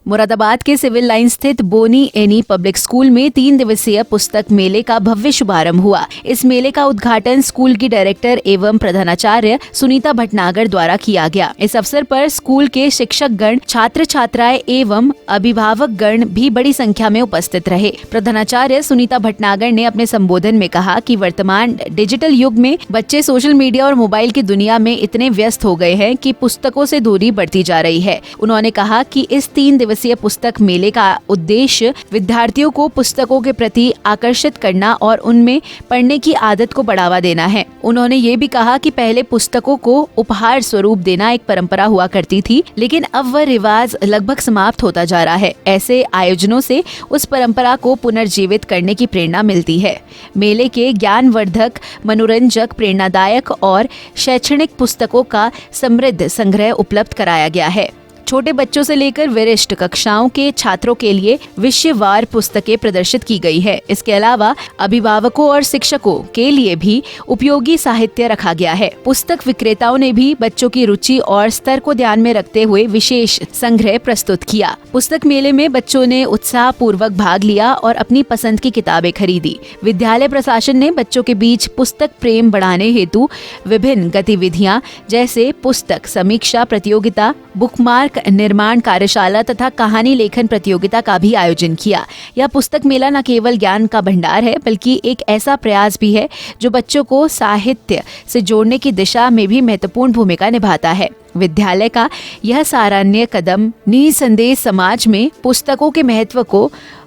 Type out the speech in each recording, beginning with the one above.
मुरादाबाद के civil line स्थित बोनी any public school में 3 दिवसीय पुस्तक मेले का भव्य शुभारंभ हुआ। इस मेले का उद्घाटन स्कूल की डायरेक्टर एवं प्रधानाचार्य सुनीता भटनागर द्वारा किया गया। इस अवसर पर स्कूल के शिक्षक गण, छात्र छात्राएं एवं अभिभावक गण भी बड़ी संख्या में उपस्थित रहे। प्रधानाचार्य सुनीता भटनागर ने अपने संबोधन में कहा कि वर्तमान डिजिटल युग में बच्चे सोशल मीडिया और मोबाइल की दुनिया में इतने व्यस्त हो गए हैं कि पुस्तकों से दूरी बढ़ती जा रही है। उन्होंने कहा कि इस 3 दिवसीय पुस्तक मेले का उद्देश्य विद्यार्थियों को पुस्तकों के प्रति आकर्षित करना और उनमें पढ़ने की आदत को बढ़ावा देना है। उन्होंने ये भी कहा कि पहले पुस्तकों को उपहार स्वरूप देना एक परंपरा हुआ करती थी, लेकिन अब वह रिवाज लगभग समाप्त होता जा रहा है। ऐसे आयोजनों से उस परंपरा को पुनर्जीवित करने की प्रेरणा मिलती है। मेले के ज्ञानवर्धक, मनोरंजक, प्रेरणादायक और शैक्षणिक पुस्तकों का समृद्ध संग्रह उपलब्ध कराया गया है। छोटे बच्चों से लेकर वरिष्ठ कक्षाओं के छात्रों के लिए विषयवार पुस्तकें प्रदर्शित की गई है। इसके अलावा अभिभावकों और शिक्षकों के लिए भी उपयोगी साहित्य रखा गया है। पुस्तक विक्रेताओं ने भी बच्चों की रुचि और स्तर को ध्यान में रखते हुए विशेष संग्रह प्रस्तुत किया। पुस्तक मेले में बच्चों ने उत्साह पूर्वक भाग लिया और अपनी पसंद की किताबें खरीदी। विद्यालय प्रशासन ने बच्चों के बीच पुस्तक प्रेम बढ़ाने हेतु विभिन्न गतिविधियां जैसे पुस्तक समीक्षा प्रतियोगिता, बुकमार्क निर्माण कार्यशाला तथा कहानी लेखन प्रतियोगिता का भी आयोजन किया। यह पुस्तक मेला न केवल ज्ञान का भंडार है, बल्कि एक ऐसा प्रयास भी है जो बच्चों को साहित्य से जोड़ने की दिशा में भी महत्वपूर्ण भूमिका निभाता है। विद्यालय का यह सराहनीय कदम निसंदेह समाज में पुस्तकों के महत्व को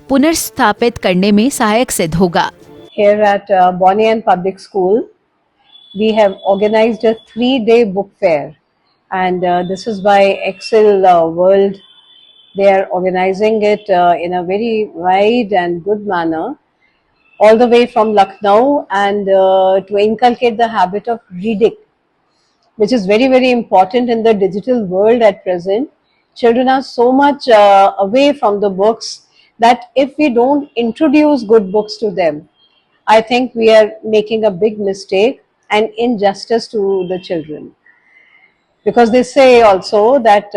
पुनर्स्थापित करने में सहायक सिद्ध होगा। Here at Bonnie and Public School, we have organized a 3-day book fair. And this is by Excel World. They are organizing it in a very wide and good manner, all the way from Lucknow, and to inculcate the habit of reading, which is very, very important in the digital world at present. Children are so much away from the books that if we don't introduce good books to them, I think we are making a big mistake and injustice to the children. Because they say also that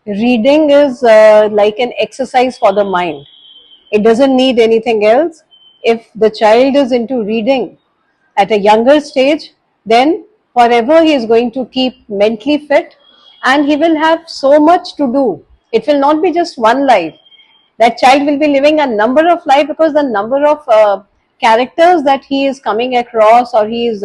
reading is like an exercise for the mind. It doesn't need anything else. If the child is into reading at a younger stage, then forever he is going to keep mentally fit and he will have so much to do. It will not be just one life. That child will be living a number of life, because the number of characters that he is coming across, or he is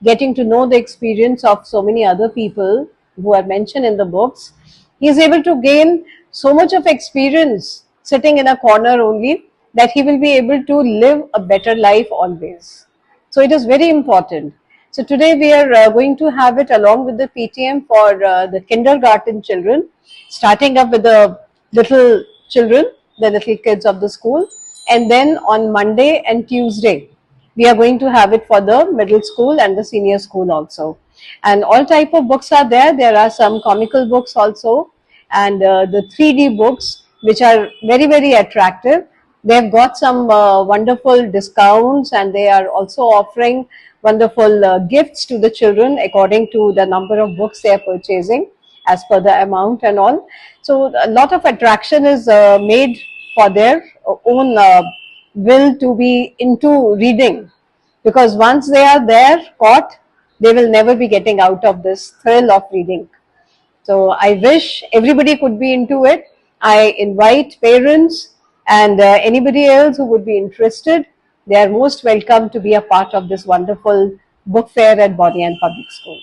getting to know the experience of so many other people who are mentioned in the books, he is able to gain so much of experience sitting in a corner only, that he will be able to live a better life always. So it is very important. So today we are going to have it along with the PTM for the kindergarten children, starting up with the little children, the little kids of the school, and then on Monday and Tuesday we are going to have it for the middle school and the senior school also. And all type of books are there. There are some comical books also, and the 3D books, which are very, very attractive. They have got some wonderful discounts, and they are also offering wonderful gifts to the children according to the number of books they are purchasing as per the amount and all. So a lot of attraction is made for their own will to be into reading, because once they are there caught, they will never be getting out of this thrill of reading. So I wish everybody could be into it. I invite parents and anybody else who would be interested. They are most welcome to be a part of this wonderful book fair at Bonnie and Public School.